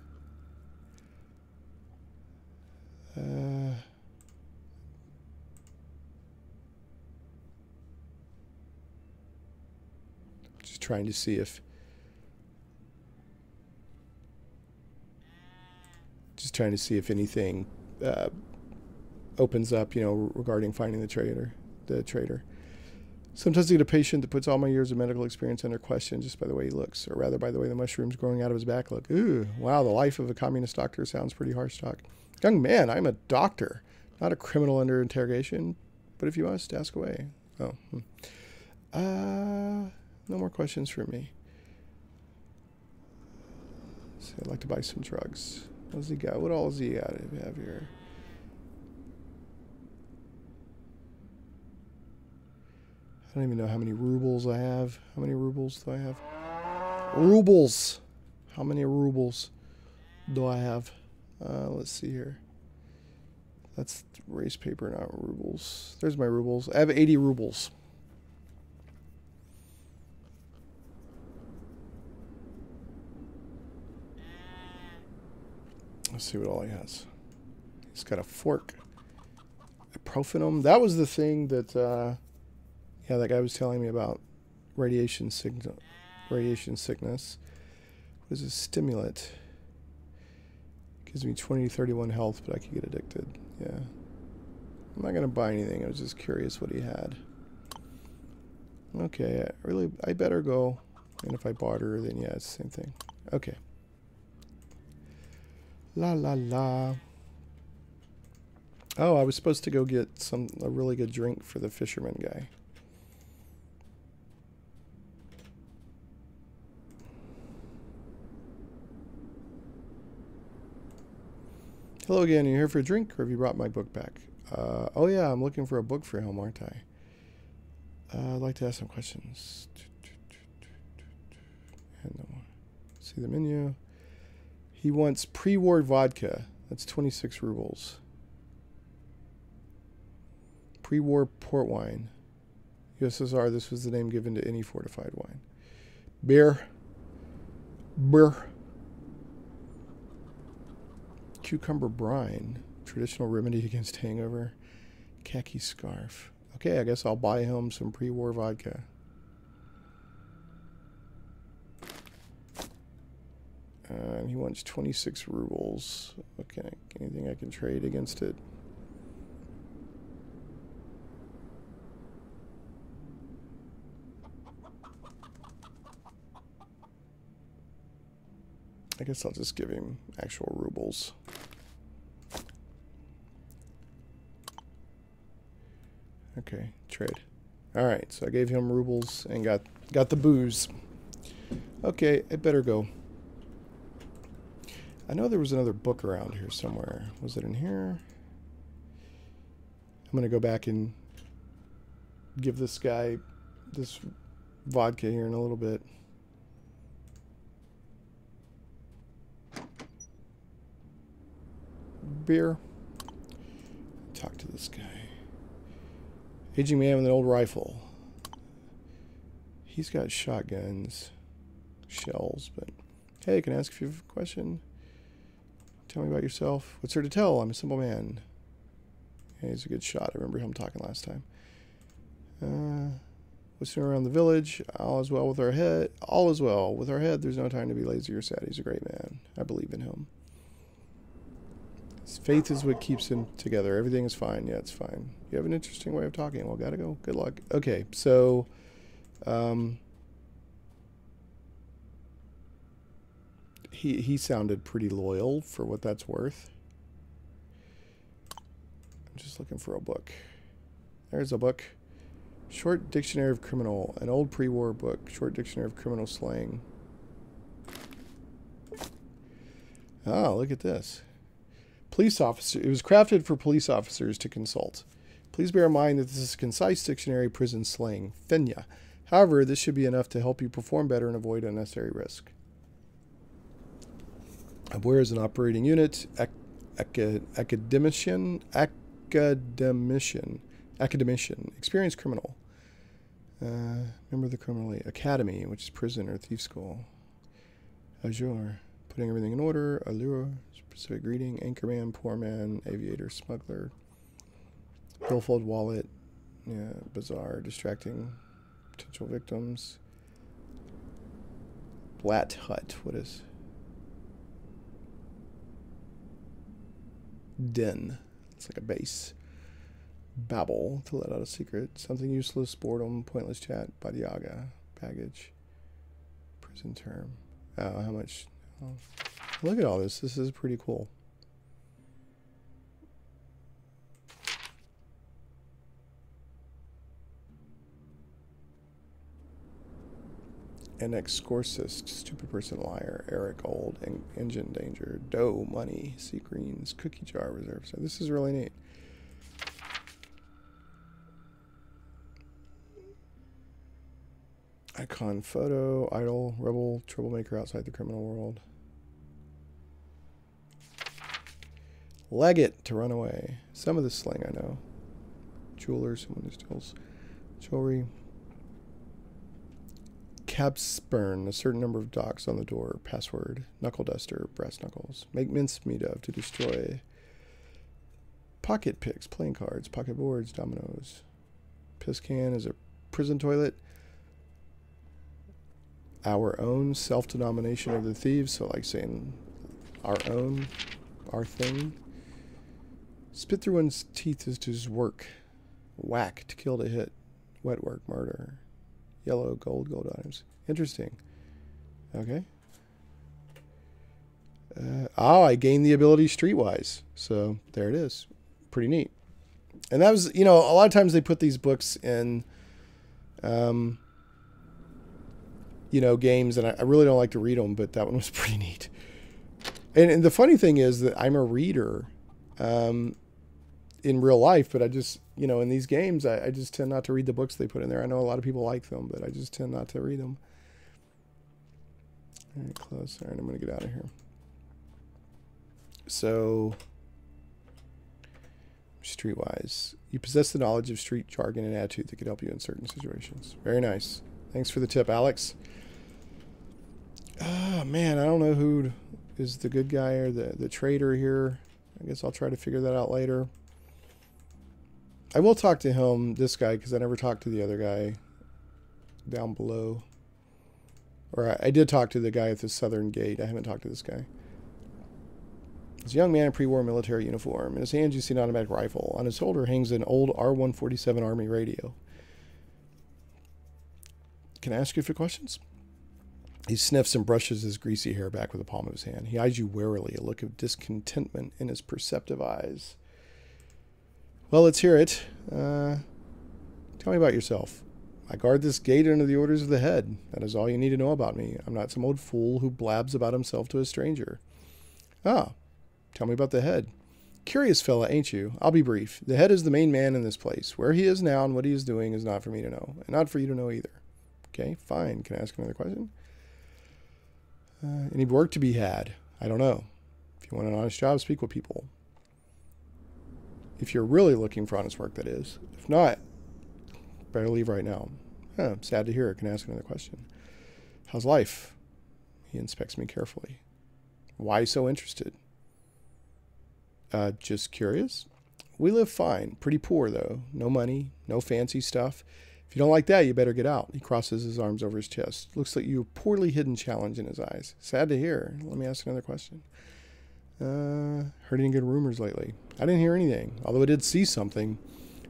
Just trying to see if anything opens up, you know, regarding finding the traitor. Sometimes I get a patient that puts all my years of medical experience under question just by the way he looks, or rather by the way the mushrooms growing out of his back look. Ooh, wow, the life of a communist doctor sounds pretty harsh, Doc. Young man, I'm a doctor, not a criminal under interrogation. But if you must, ask away. Oh. No more questions for me. So I'd like to buy some drugs. What does he got? What all does he got to have here? I don't even know how many rubles I have. How many rubles do I have? Rubles! How many rubles do I have? Let's see here. That's race paper, not rubles. There's my rubles. I have 80 rubles. Let's see what all he has. He's got a fork. A profanum. That was the thing that, yeah, that guy was telling me about. Radiation sickness. What is a stimulant? Gives me 20 to 31 health, but I could get addicted. Yeah. I'm not going to buy anything. I was just curious what he had. Okay, I better go. And if I barter, then yeah, it's the same thing. Okay. La la la. Oh, I was supposed to go get a really good drink for the fisherman guy. Hello again, are you here for a drink, or have you brought my book back? Oh yeah, I'm looking for a book for him, aren't I? I'd like to ask some questions. See the menu. He wants pre-war vodka. That's 26 rubles. Pre-war port wine. USSR, this was the name given to any fortified wine. Beer. Cucumber brine, traditional remedy against hangover. Khaki scarf. Okay, I guess I'll buy him some pre-war vodka. And he wants 26 rubles. Okay, anything I can trade against it? I guess I'll just give him actual rubles. Okay, trade. All right, so I gave him rubles and got the booze. Okay, I better go. I know there was another book around here somewhere. Was it in here? I'm going to go back and give this guy this vodka here in a little bit. Beer. Talk to this guy. Aging man with an old rifle. He's got shotguns, shells, but hey, can I ask you a question? Tell me about yourself. What's there to tell? I'm a simple man. Yeah, he's a good shot. I remember him talking last time. What's new around the village? All is well with our head. All is well with our head. There's no time to be lazy or sad. He's a great man. I believe in him. His faith is what keeps him together. Everything is fine. Yeah, it's fine. You have an interesting way of talking. Well, gotta go. Good luck. Okay, so he sounded pretty loyal for what that's worth. I'm just looking for a book. There's a book. Short Dictionary of Criminal, an old pre-war book. Short Dictionary of Criminal Slang. Oh, look at this. Police officer. It was crafted for police officers to consult. Please bear in mind that this is a concise dictionary of prison slang. Finya. However, this should be enough to help you perform better and avoid unnecessary risk. Where is an operating unit? Academician. Experienced criminal. Member of the criminal academy, which is prison or thief school. Azure. Putting everything in order. Allure. Specific greeting. Anchorman. Poor man. Aviator. Smuggler. Billfold wallet. Yeah. Bizarre. Distracting. Potential victims. Blat hut. What is? Den. It's like a base. Babble. To let out a secret. Something useless. Boredom. Pointless chat. Badiaga. Baggage. Prison term. Oh, how much? Oh. Look at all this. This is pretty cool. An exorcist, stupid person, liar, Eric, old, engine danger, dough, money, sea greens, cookie jar reserve. So this is really neat. Icon, photo, idol, rebel, troublemaker outside the criminal world. Legate, to run away. Some of this slang I know. Jeweler, someone who steals jewelry. Capspurn, a certain number of dots on the door. Password. Knuckle duster, brass knuckles. Make mincemeat of, to destroy. Pocket picks, playing cards, pocket boards, dominoes. Piss can is a prison toilet. Our own self-denomination of the thieves, so like saying our own, our thing. Spit through one's teeth is to his work. Whack, to kill, to hit. Wet work, murder. Yellow, gold items. Interesting. Okay. I gained the ability streetwise. So there it is. Pretty neat. And that was, you know, a lot of times they put these books in, you know, games, and I really don't like to read them, but that one was pretty neat. And the funny thing is that I'm a reader in real life, but I just, you know, in these games, I just tend not to read the books they put in there. I know a lot of people like them, but I just tend not to read them. All right, close. All right, I'm going to get out of here. So, streetwise. You possess the knowledge of street jargon and attitude that could help you in certain situations. Very nice. Thanks for the tip, Alex. Oh, man, I don't know who is the good guy or the traitor here. I guess I'll try to figure that out later. I will talk to him, this guy, because I never talked to the other guy down below. Or I did talk to the guy at the southern gate. I haven't talked to this guy. He's a young man in pre-war military uniform. In his hands, you see an automatic rifle. On his shoulder hangs an old R147 Army radio. Can I ask you a few questions? He sniffs and brushes his greasy hair back with the palm of his hand. He eyes you warily, a look of discontentment in his perceptive eyes. Well, let's hear it. Tell me about yourself. I guard this gate under the orders of the head. That is all you need to know about me. I'm not some old fool who blabs about himself to a stranger. Ah, tell me about the head. Curious fella, ain't you? I'll be brief. The head is the main man in this place. Where he is now and what he is doing is not for me to know, and not for you to know either. Okay, fine. Can I ask another question? Any work to be had? I don't know. If you want an honest job, speak with people. If you're really looking for honest work, that is. If not, better leave right now. Huh, sad to hear it. Can I ask another question? How's life? He inspects me carefully. Why so interested? Just curious. We live fine. Pretty poor, though. No money. No fancy stuff. If you don't like that, you better get out. He crosses his arms over his chest. Looks like you have poorly hidden challenge in his eyes. Sad to hear. Let me ask another question. Heard any good rumors lately? I didn't hear anything, although I did see something.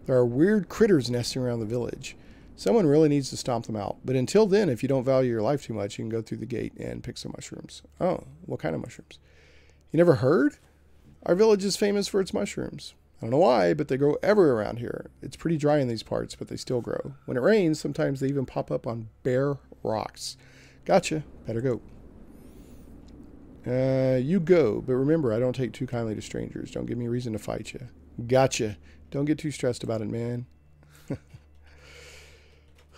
There are weird critters nesting around the village. Someone really needs to stomp them out. But until then, if you don't value your life too much, you can go through the gate and pick some mushrooms. Oh, what kind of mushrooms? You never heard? Our village is famous for its mushrooms. I don't know why, but they grow everywhere around here. It's pretty dry in these parts, but they still grow. When it rains, sometimes they even pop up on bare rocks. Gotcha. Better go. You go, but remember, I don't take too kindly to strangers. Don't give me a reason to fight you. Gotcha. Don't get too stressed about it, man.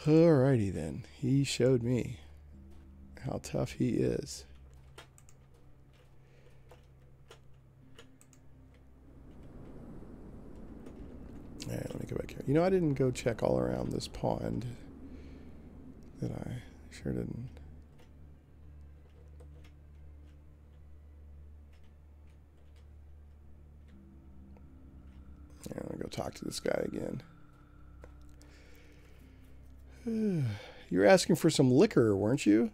Alrighty then. He showed me how tough he is. Alright, let me go back here. You know, I didn't go check all around this pond. Did I? Sure didn't. Yeah, I'm going to go talk to this guy again. You were asking for some liquor, weren't you?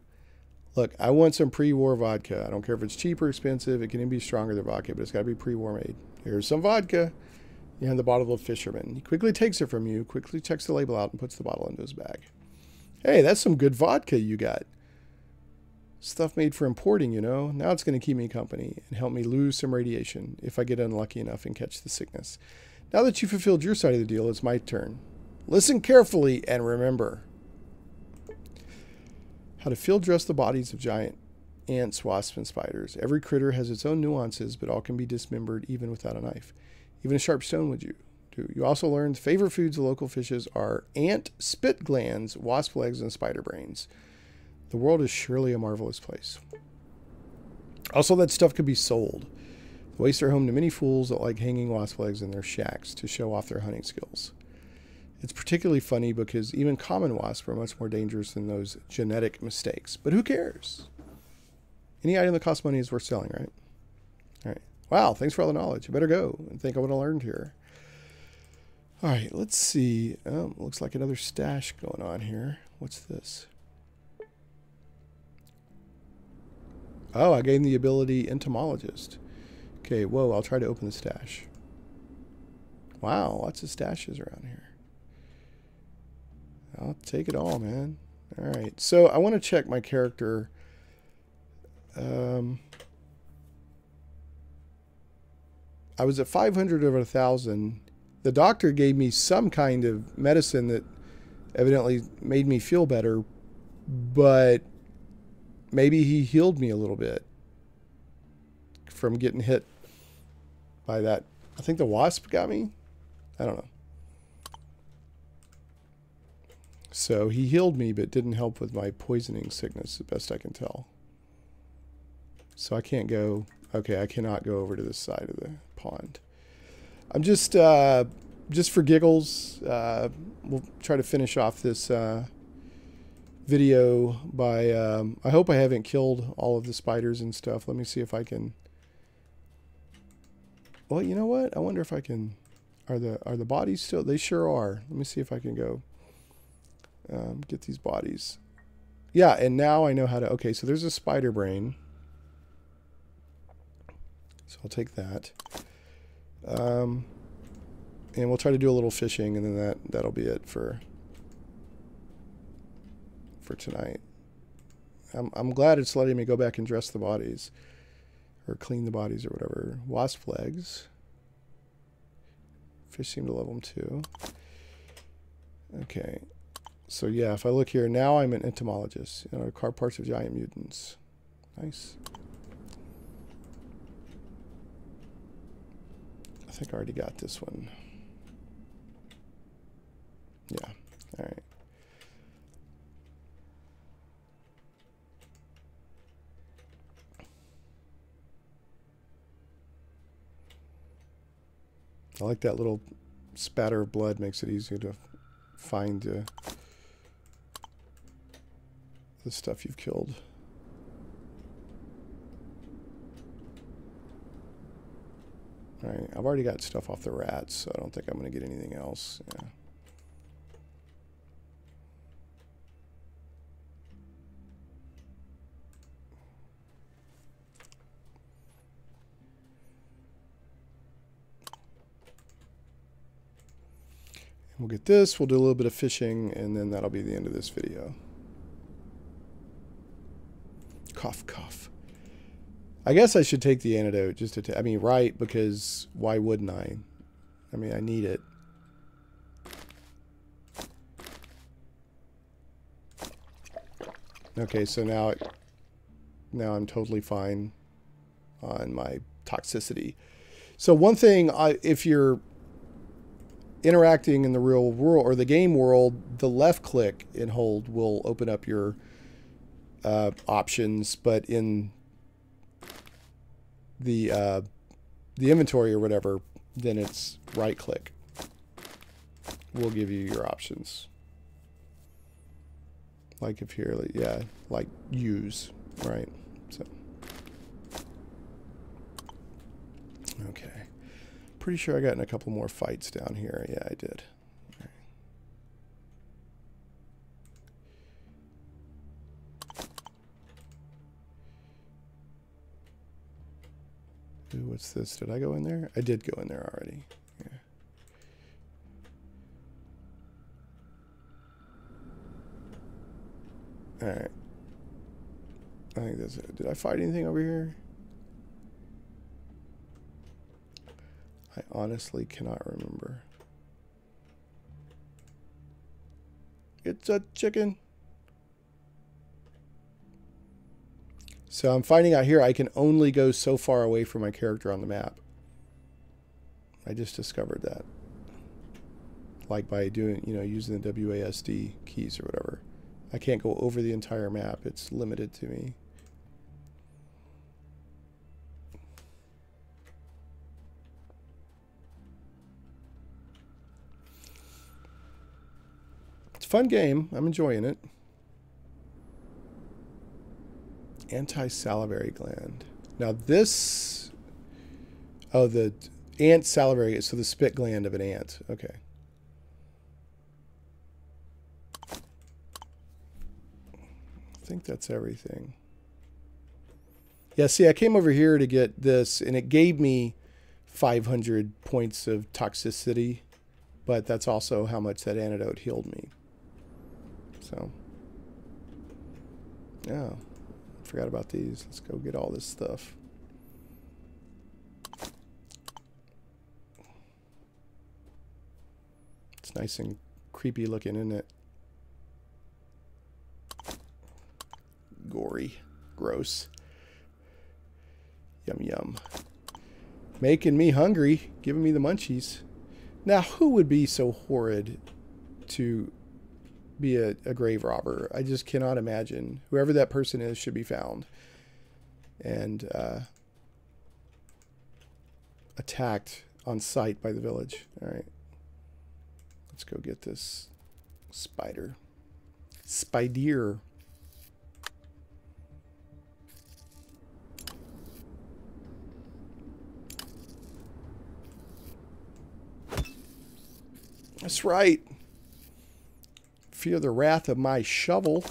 Look, I want some pre-war vodka. I don't care if it's cheap or expensive. It can even be stronger than vodka, but it's got to be pre-war made. Here's some vodka. You hand the bottle to the fisherman. He quickly takes it from you, quickly checks the label out, and puts the bottle into his bag. Hey, that's some good vodka you got. Stuff made for importing, you know. Now it's going to keep me company and help me lose some radiation if I get unlucky enough and catch the sickness. Now that you've fulfilled your side of the deal, it's my turn. Listen carefully and remember how to field dress the bodies of giant ants, wasps, and spiders. Every critter has its own nuances, but all can be dismembered even without a knife. Even a sharp stone would do. You also learned favorite foods of local fishes are ant spit glands, wasp legs, and spider brains. The world is surely a marvelous place. Also, that stuff could be sold. The wastes are home to many fools that like hanging wasp legs in their shacks to show off their hunting skills. It's particularly funny because even common wasps are much more dangerous than those genetic mistakes. But who cares? Any item that costs money is worth selling, right? All right. Wow, thanks for all the knowledge. I better go and think of what I learned here. All right, let's see. Looks like another stash going on here. What's this? Oh, I gained the ability entomologist. Okay, whoa, I'll try to open the stash. Wow, lots of stashes around here. I'll take it all, man. All right, so I want to check my character. I was at 500 over 1,000. The doctor gave me some kind of medicine that evidently made me feel better, but maybe he healed me a little bit from getting hit by that. I think the wasp got me. I don't know. So he healed me, but didn't help with my poisoning sickness, the best I can tell. So I can't go. Okay, I cannot go over to this side of the pond. I'm just for giggles, we'll try to finish off this video by, I hope I haven't killed all of the spiders and stuff. Let me see if I can. Well, you know what? I wonder if I can, are the bodies still? They sure are. Let me see if I can go get these bodies. Yeah, and now I know how to, okay, so there's a spider brain. So I'll take that. And we'll try to do a little fishing, and then that'll be it for tonight. I'm glad it's letting me go back and dress the bodies, or clean the bodies, or whatever. Wasp legs. Fish seem to love them too. Okay, so yeah, if I look here now, I'm an entomologist. You know, carved parts of giant mutants. Nice. I think I already got this one. Yeah, all right. I like that little spatter of blood, makes it easier to find the stuff you've killed. All right, I've already got stuff off the rats, so I don't think I'm going to get anything else. Yeah. We'll get this, we'll do a little bit of fishing, and then that'll be the end of this video. Cough, cough. I guess I should take the antidote just to, I mean, right, because why wouldn't I? I mean, I need it. Okay, so now I'm totally fine on my toxicity. So one thing, if you're interacting in the real world or the game world, the left click and hold will open up your options, but in the inventory or whatever, then it's right click will give you your options. Like if you're, yeah, like use, right? So, okay. Pretty sure I got in a couple more fights down here. Yeah, I did. All right. Ooh, what's this? Did I go in there? I did go in there already. Yeah. All right. I think that's it. Did I fight anything over here? I honestly cannot remember. It's a chicken. So I'm finding out here I can only go so far away from my character on the map. I just discovered that. Like by doing, you know, using the WASD keys or whatever. I can't go over the entire map. It's limited to me. It's a fun game. I'm enjoying it. Anti-salivary gland. Now this... Oh, the ant salivary... So the spit gland of an ant. Okay. I think that's everything. Yeah, see, I came over here to get this, and it gave me 500 points of toxicity, but that's also how much that antidote healed me. So, yeah, forgot about these. Let's go get all this stuff. It's nice and creepy looking, isn't it? Gory. Gross. Yum, yum. Making me hungry. Giving me the munchies. Now, who would be so horrid to be a grave robber? I just cannot imagine. Whoever that person is should be found. And attacked on sight by the village. Alright. Let's go get this spider. Spider. That's right. Fear the wrath of my shovel.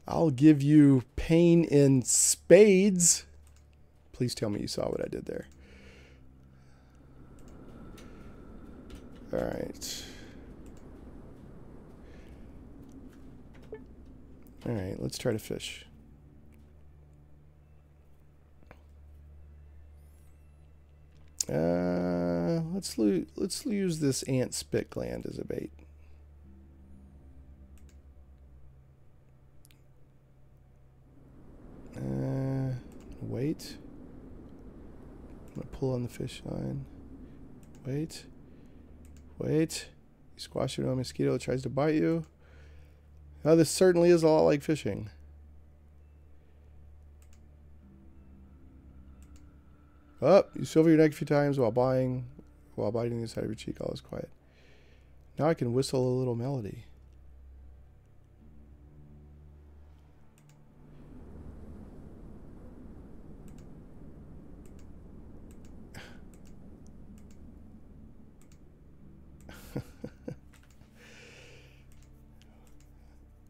I'll give you pain in spades. Please tell me you saw what I did there. All right. All right, let's try to fish. Let's use this ant spit gland as a bait. Wait. I'm gonna pull on the fish line. Wait. Wait. You squash it on a mosquito that tries to bite you. Oh, this certainly is a lot like fishing. Oh, you silver your neck a few times while biting the side of your cheek. All is quiet. Now I can whistle a little melody.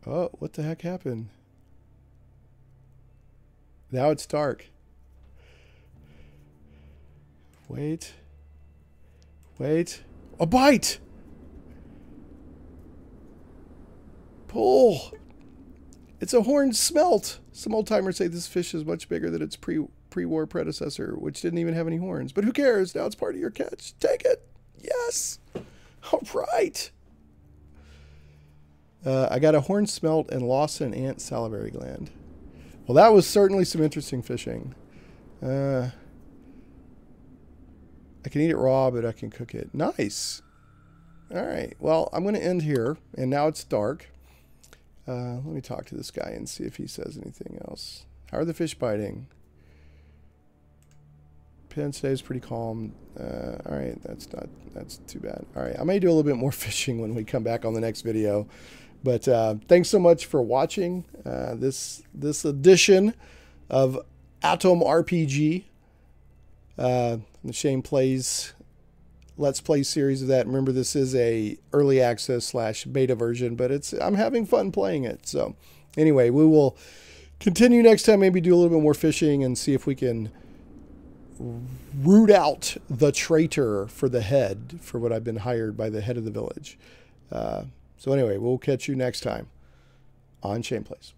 Oh, what the heck happened? Now it's dark. Wait. Wait. A bite! Pull! It's a horned smelt. Some old timers say this fish is much bigger than its pre-war predecessor, which didn't even have any horns. But who cares? Now it's part of your catch. Take it. Yes. All right. I got a horned smelt and lost an ant salivary gland. Well, that was certainly some interesting fishing. I can eat it raw, but I can cook it. Nice. All right. Well, I'm going to end here, and now it's dark. Let me talk to this guy and see if he says anything else. How are the fish biting? Pen today is pretty calm. All right, that's too bad. All right, I may do a little bit more fishing when we come back on the next video. But thanks so much for watching this edition of Atom RPG. The Shane Plays Let's Play series of that. Remember, this is a early access / beta version, but I'm having fun playing it. So anyway, we will continue next time, maybe do a little bit more fishing and see if we can root out the traitor for the head, for what I've been hired by the head of the village. So anyway, we'll catch you next time on Shane Plays.